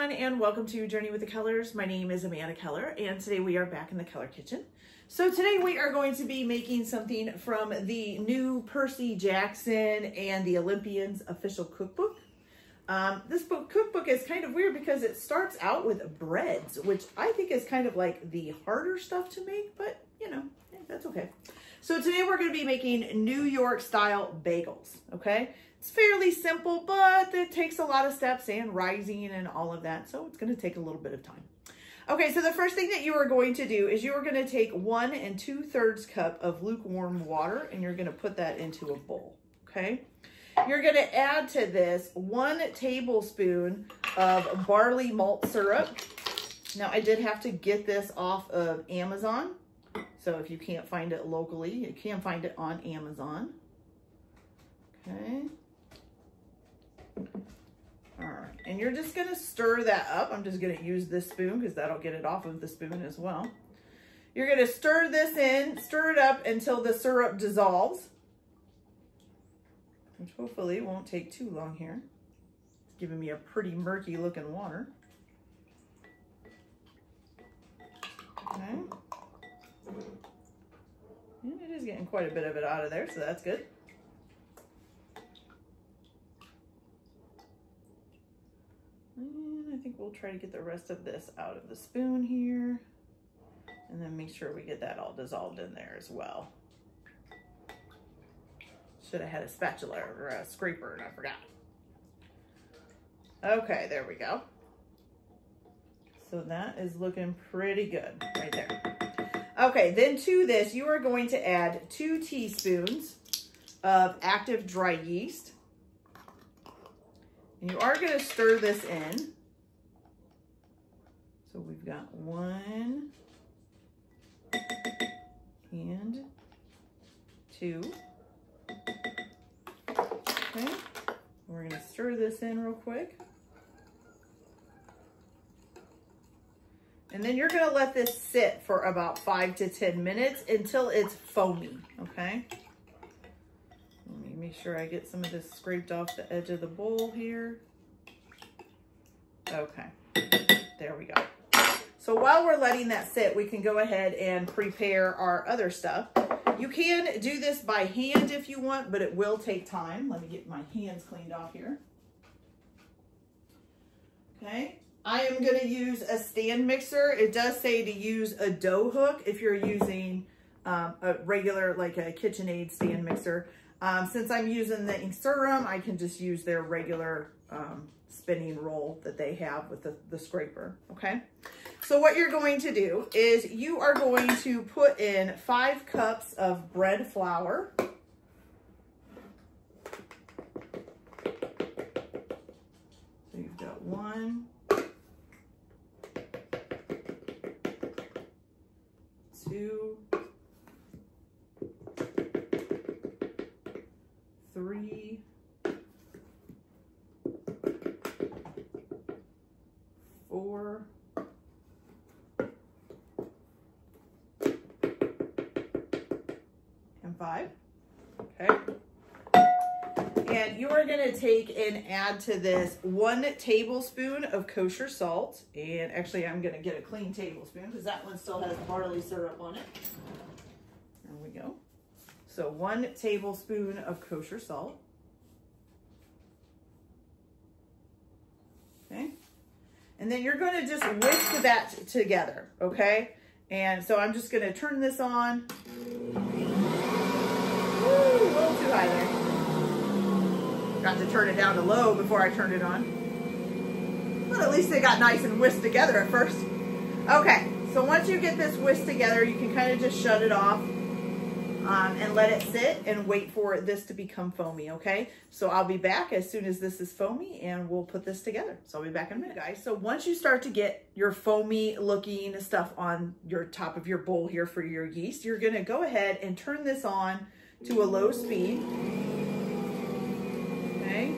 everyone, and welcome to Journey with the Colors. My name is Amanda Keller, and today we are back in the color kitchen. So today we are going to be making something from the new Percy Jackson and the Olympians official cookbook. This cookbook is kind of weird because it starts out with breads, which I think is kind of like the harder stuff to make, but you know, that's okay. So today we're going to be making New York style bagels, okay? It's fairly simple, but it takes a lot of steps and rising and all of that, so it's going to take a little bit of time. Okay, so the first thing that you are going to do is you are going to take 1 2/3 cup of lukewarm water and you're going to put that into a bowl, okay? You're going to add to this 1 tablespoon of barley malt syrup. Now, I did have to get this off of Amazon, so if you can't find it locally, you can find it on Amazon. Okay. All right, and you're just gonna stir that up. I'm just gonna use this spoon because that'll get it off of the spoon as well. You're gonna stir this in, stir it up until the syrup dissolves, which hopefully won't take too long here. It's giving me a pretty murky looking water. Okay. And it is getting quite a bit of it out of there, so that's good. And I think we'll try to get the rest of this out of the spoon here. And then make sure we get that all dissolved in there as well. Should have had a spatula or a scraper and I forgot. Okay, there we go. So that is looking pretty good right there. Okay, then to this, you are going to add 2 teaspoons of active dry yeast. And you are going to stir this in. So we've got 1 and 2. Okay, we're going to stir this in real quick. And then you're going to let this sit for about 5 to 10 minutes until it's foamy, okay? Let me make sure I get some of this scraped off the edge of the bowl here. Okay, there we go. So while we're letting that sit, we can go ahead and prepare our other stuff. You can do this by hand if you want, but it will take time. Let me get my hands cleaned off here. Okay. I am going to use a stand mixer. It does say to use a dough hook if you're using a regular, like a KitchenAid stand mixer. Since I'm using the Inkserum, I can just use their regular spinning roll that they have with the scraper, okay? So what you're going to do is you are going to put in 5 cups of bread flour. So you've got 1, 2, 3, 4, and 5. Okay. And you are going to take and add to this 1 tablespoon of kosher salt. And actually, I'm going to get a clean tablespoon because that one still has barley syrup on it. There we go. So 1 tablespoon of kosher salt. Okay. And then you're going to just whisk that together, okay? And so I'm just going to turn this on. Woo, a little too high there. Got to turn it down to low before I turned it on. But at least they got nice and whisked together at first. Okay, so once you get this whisked together, you can kind of just shut it off and let it sit and wait for this to become foamy, okay? So I'll be back as soon as this is foamy and we'll put this together. So I'll be back in a minute, guys. So once you start to get your foamy looking stuff on your top of your bowl here for your yeast, you're gonna go ahead and turn this on to a low speed. Okay,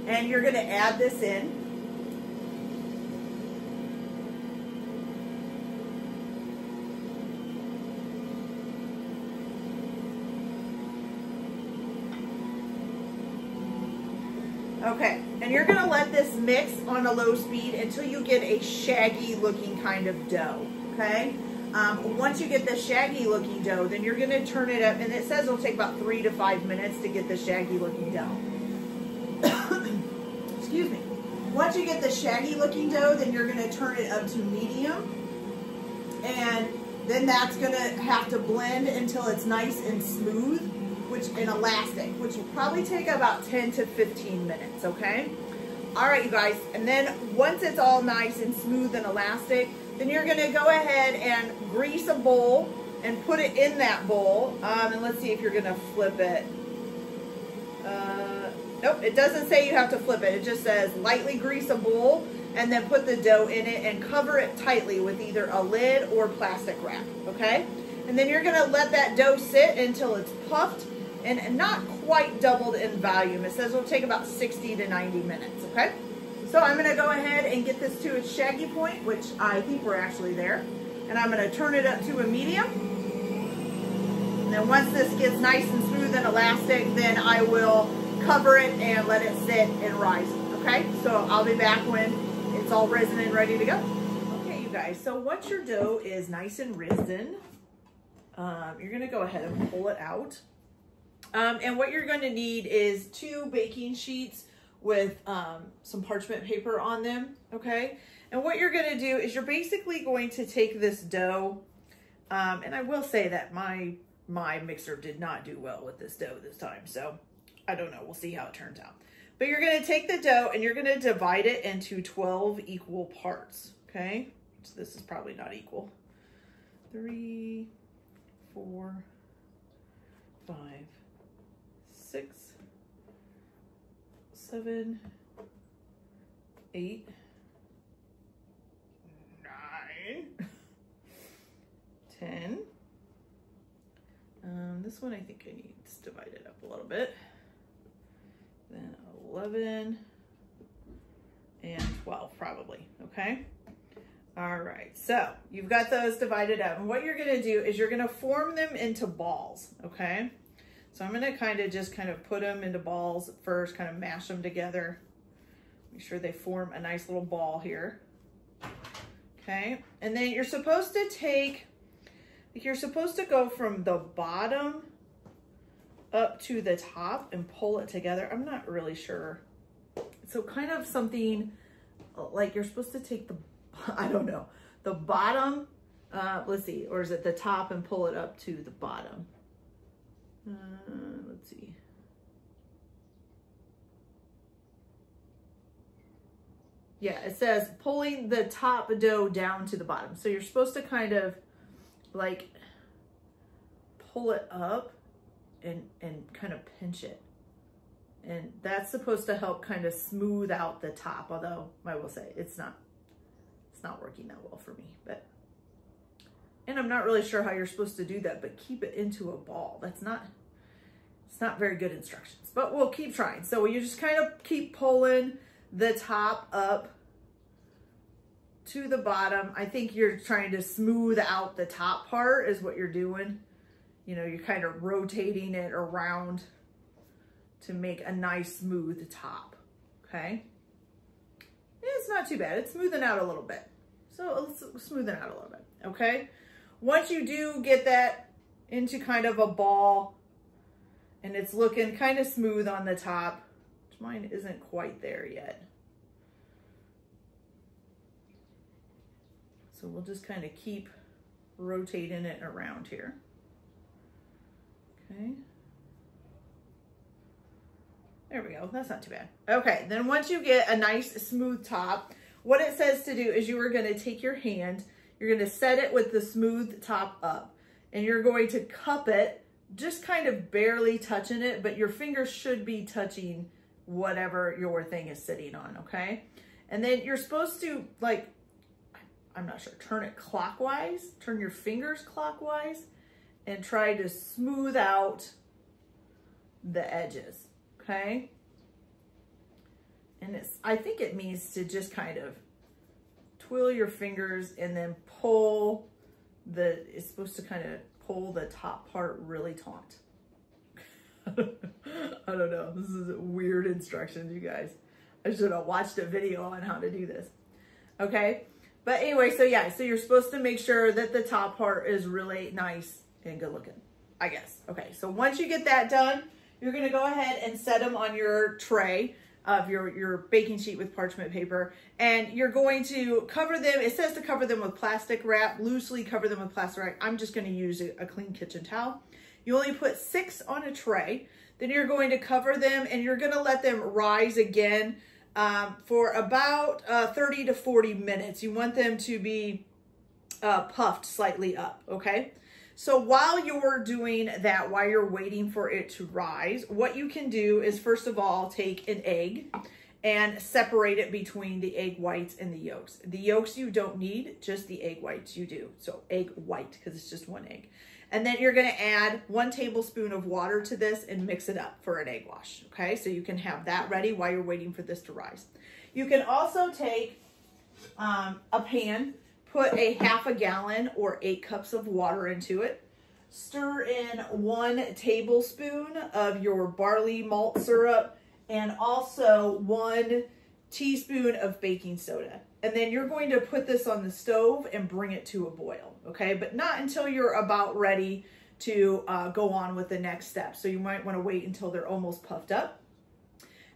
and you're going to add this in. Okay, and you're gonna let this mix on a low speed until you get a shaggy looking kind of dough, okay? Once you get the shaggy looking dough, then you're gonna turn it up, and it says it'll take about 3 to 5 minutes to get the shaggy looking dough. Excuse me. Once you get the shaggy looking dough, then you're gonna turn it up to medium, and then that's gonna have to blend until it's nice and smooth, and elastic, which will probably take about 10 to 15 minutes, okay? All right, you guys, and then once it's all nice and smooth and elastic, then you're gonna go ahead and grease a bowl and put it in that bowl. And let's see if you're gonna flip it. Nope, it doesn't say you have to flip it. It just says lightly grease a bowl and then put the dough in it and cover it tightly with either a lid or plastic wrap, okay? And then you're gonna let that dough sit until it's puffed and not quite doubled in volume. It says it'll take about 60 to 90 minutes, okay? So I'm gonna go ahead and get this to its shaggy point, which I think we're actually there. And I'm gonna turn it up to a medium. And then once this gets nice and smooth and elastic, then I will cover it and let it sit and rise, okay? So I'll be back when it's all risen and ready to go. Okay, you guys, so once your dough is nice and risen, you're gonna go ahead and pull it out. And what you're going to need is 2 baking sheets with some parchment paper on them, okay? And what you're going to do is you're basically going to take this dough, and I will say that my mixer did not do well with this dough this time, so I don't know. We'll see how it turns out. But you're going to take the dough and you're going to divide it into 12 equal parts, okay? So this is probably not equal. 3, 4, 5, 6, 7, 8, 9, 10. This one I think I need to divide it up a little bit. Then 11 and 12 probably, okay? All right, so you've got those divided up. And what you're gonna do is you're gonna form them into balls, okay? So I'm gonna kind of put them into balls first, kind of mash them together. Make sure they form a nice little ball here. Okay, and then you're supposed to go from the bottom up to the top and pull it together. I'm not really sure. So kind of something like you're supposed to take the, I don't know, the bottom, let's see, or is it the top and pull it up to the bottom? Let's see. Yeah, it says pulling the top dough down to the bottom. So you're supposed to kind of like pull it up and kind of pinch it. And that's supposed to help kind of smooth out the top, although I will say it's not working that well for me, and I'm not really sure how you're supposed to do that, but keep it into a ball. It's not very good instructions, but we'll keep trying. So you just kind of keep pulling the top up to the bottom. I think you're trying to smooth out the top part is what you're doing. You know, you're kind of rotating it around to make a nice smooth top, okay? It's not too bad. It's smoothing out a little bit. So let's smooth it out a little bit, okay? Once you do get that into kind of a ball and it's looking kind of smooth on the top, which mine isn't quite there yet. So we'll just kind of keep rotating it around here, okay? There we go, that's not too bad. Okay, then once you get a nice smooth top, what it says to do is you are gonna take your hand, you're gonna set it with the smooth top up, and you're going to cup it, just kind of barely touching it, but your fingers should be touching whatever your thing is sitting on, okay? And then you're supposed to, like, I'm not sure, turn it clockwise, turn your fingers clockwise, and try to smooth out the edges, okay? And I think it means to just kind of twirl your fingers and then pull it's supposed to kind of pull the top part really taut. I don't know, this is weird instructions, you guys. I should have watched a video on how to do this. Okay. But anyway, so yeah, so you're supposed to make sure that the top part is really nice and good looking, I guess. Okay. So once you get that done, you're going to go ahead and set them on your tray of your baking sheet with parchment paper. And you're going to cover them. It says to cover them with plastic wrap, loosely cover them with plastic wrap. I'm just going to use a clean kitchen towel. You only put 6 on a tray. Then you're going to cover them and you're going to let them rise again for about 30 to 40 minutes. You want them to be puffed slightly up, okay? So while you're doing that, while you're waiting for it to rise, what you can do is, first of all, take an egg and separate it between the egg whites and the yolks. The yolks you don't need, just the egg whites you do. So egg white, because it's just one egg. And then you're going to add 1 tablespoon of water to this and mix it up for an egg wash. Okay, so you can have that ready while you're waiting for this to rise. You can also take a pan, put a ½ gallon or 8 cups of water into it. Stir in 1 tablespoon of your barley malt syrup and also 1 teaspoon of baking soda. And then you're going to put this on the stove and bring it to a boil, okay? But not until you're about ready to go on with the next step. So you might want to wait until they're almost puffed up.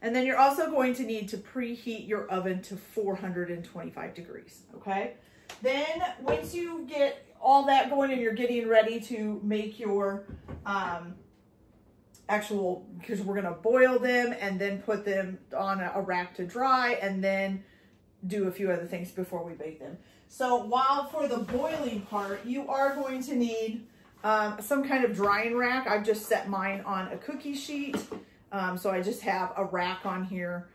And then you're also going to need to preheat your oven to 425 degrees, okay? Then once you get all that going and you're getting ready to make your because we're going to boil them and then put them on a rack to dry and then do a few other things before we bake them. So while for the boiling part, you are going to need some kind of drying rack. I've just set mine on a cookie sheet. So I just have a rack on here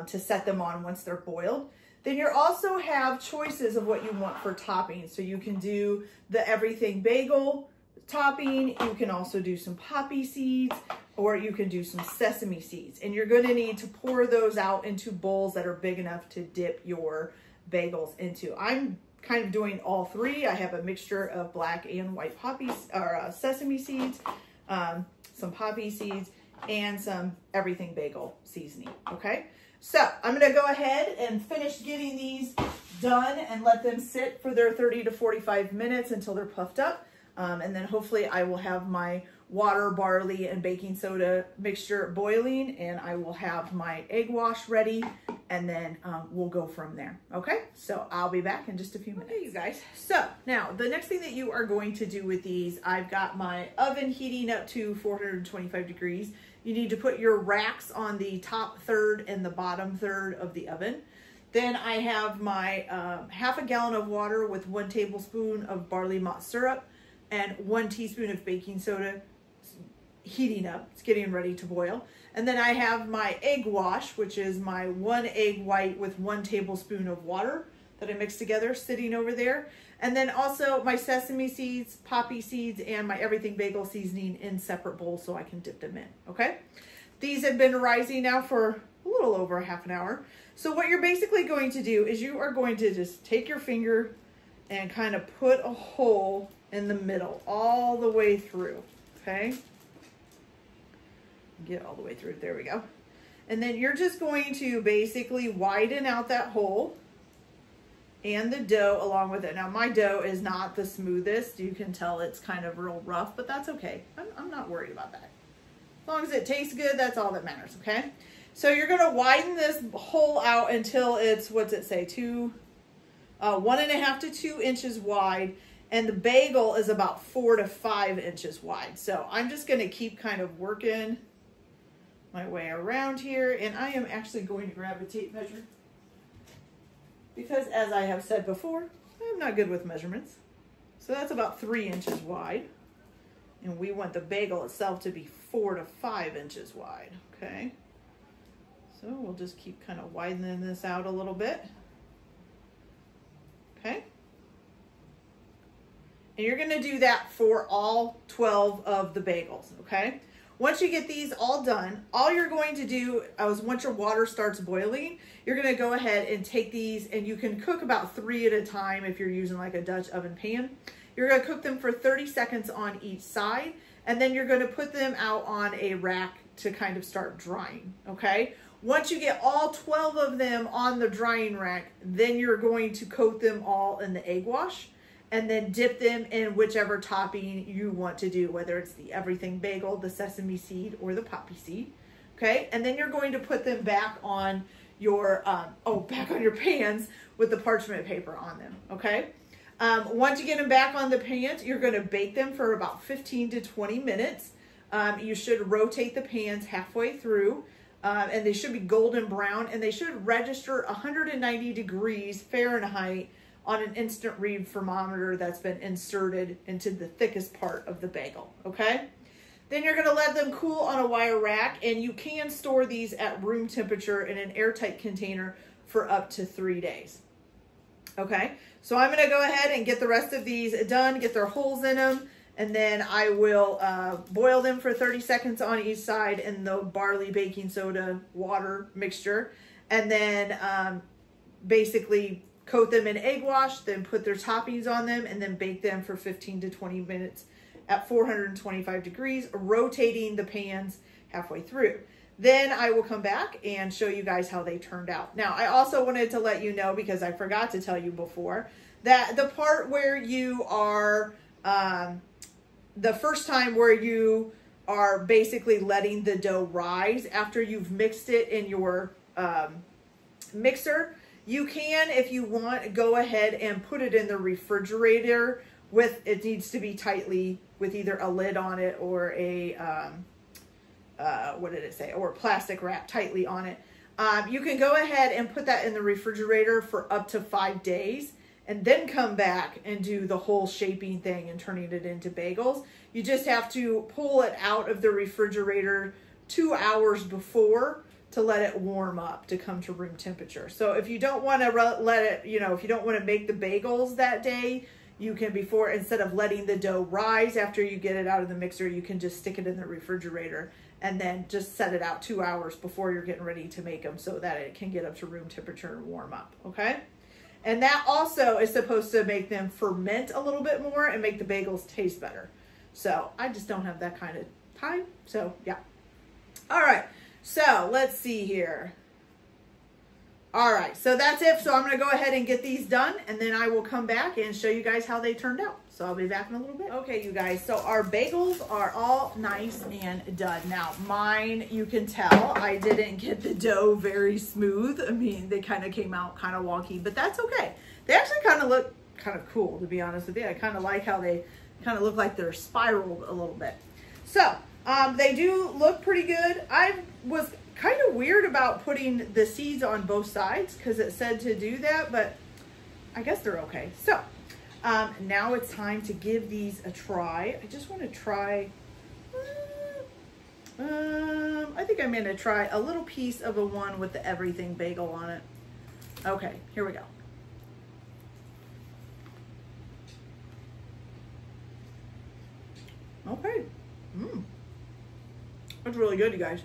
to set them on once they're boiled. Then you also have choices of what you want for toppings. So you can do the everything bagel topping. You can also do some poppy seeds, or you can do some sesame seeds. And you're going to need to pour those out into bowls that are big enough to dip your bagels into. I'm kind of doing all 3. I have a mixture of black and white poppies or sesame seeds, some poppy seeds, and some everything bagel seasoning. Okay. So I'm going to go ahead and finish getting these done and let them sit for their 30 to 45 minutes until they're puffed up. And then hopefully I will have my water, barley, and baking soda mixture boiling, and I will have my egg wash ready, and then we'll go from there. Okay, so I'll be back in just a few minutes. Okay, you guys. So now the next thing that you are going to do with these, I've got my oven heating up to 425 degrees. You need to put your racks on the top third and the bottom third of the oven. Then I have my ½ gallon of water with 1 tablespoon of barley malt syrup and 1 teaspoon of baking soda heating up. It's getting ready to boil. And then I have my egg wash, which is my 1 egg white with 1 tablespoon of water that I mixed together sitting over there. And then also my sesame seeds, poppy seeds, and my everything bagel seasoning in separate bowls so I can dip them in, okay? These have been rising now for a little over a ½ hour. So what you're basically going to do is you are going to just take your finger and kind of put a hole in the middle all the way through, okay? Get all the way through, there we go. And then you're just going to basically widen out that hole and the dough along with it. Now my dough is not the smoothest. You can tell it's kind of real rough, but that's okay. I'm not worried about that. As long as it tastes good, that's all that matters, okay? So you're gonna widen this hole out until it's, what's it say, 1.5 to 2 inches wide, and the bagel is about 4 to 5 inches wide. So I'm just gonna keep kind of working my way around here, and I am actually going to grab a tape measure because, as I have said before, I'm not good with measurements. So that's about 3 inches wide, and we want the bagel itself to be 4 to 5 inches wide, okay? So we'll just keep kind of widening this out a little bit, okay? And you're gonna do that for all 12 of the bagels, okay? Once you get these all done, all you're going to do is once your water starts boiling, you're gonna go ahead and take these, and you can cook about 3 at a time if you're using like a Dutch oven pan. You're gonna cook them for 30 seconds on each side, and then you're gonna put them out on a rack to kind of start drying, okay? Once you get all 12 of them on the drying rack, then you're going to coat them all in the egg wash and then dip them in whichever topping you want to do, whether it's the everything bagel, the sesame seed, or the poppy seed. Okay, and then you're going to put them back on your back on your pans with the parchment paper on them. Okay, once you get them back on the pans, you're going to bake them for about 15 to 20 minutes. You should rotate the pans halfway through, and they should be golden brown, and they should register 190 degrees Fahrenheit on an instant read thermometer that's been inserted into the thickest part of the bagel. Okay, then you're going to let them cool on a wire rack, and you can store these at room temperature in an airtight container for up to 3 days. Okay, so I'm going to go ahead and get the rest of these done, get their holes in them, and then I will boil them for 30 seconds on each side in the barley baking soda water mixture, and then basically coat them in egg wash, then put their toppings on them, and then bake them for 15 to 20 minutes at 425 degrees, rotating the pans halfway through. Then I will come back and show you guys how they turned out. Now, I also wanted to let you know, because I forgot to tell you before, that the part where you are, the first time where you are basically letting the dough rise after you've mixed it in your mixer, you can, if you want, go ahead and put it in the refrigerator with, it needs to be tightly, with either a lid on it or a, what did it say? Or plastic wrap tightly on it. You can go ahead and put that in the refrigerator for up to 5 days and then come back and do the whole shaping thing and turning it into bagels. You just have to pull it out of the refrigerator 2 hours before to let it warm up to come to room temperature. So if you don't want to let it, if you don't want to make the bagels that day, you can, instead of letting the dough rise after you get it out of the mixer, you can just stick it in the refrigerator and then just set it out 2 hours before you're getting ready to make them so that it can get up to room temperature and warm up, okay? And that also is supposed to make them ferment a little bit more and make the bagels taste better. So I just don't have that kind of time, so yeah. All right, so let's see here. All right, so that's it. So I'm going to go ahead and get these done, and then I will come back and show you guys how they turned out. So I'll be back in a little bit. Okay, you guys, so our bagels are all nice and done. Now, mine, you can tell I didn't get the dough very smooth. I mean, they kind of came out kind of wonky, but that's okay. They actually kind of look kind of cool, to be honest with you. I kind of like how they kind of look like they're spiraled a little bit. So they do look pretty good. I was kind of weird about putting the seeds on both sides because it said to do that, but I guess they're okay. So now it's time to give these a try. I just want to try, I think I'm going to try a little piece of the one with the everything bagel on it. Okay, here we go. Okay. That's really good, you guys.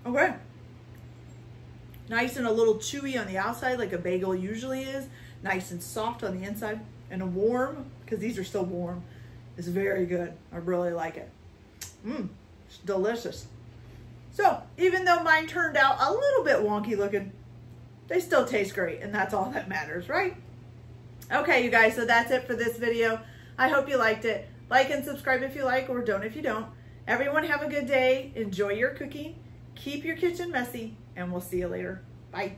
Okay. Nice and a little chewy on the outside like a bagel usually is. Nice and soft on the inside. And warm, because these are still warm. It's very good. I really like it. It's delicious. So, even though mine turned out a little bit wonky looking, they still taste great, and that's all that matters, right? Okay, you guys, so that's it for this video. I hope you liked it. Like and subscribe if you like, or don't if you don't. Everyone have a good day. Enjoy your cooking. Keep your kitchen messy, and we'll see you later. Bye.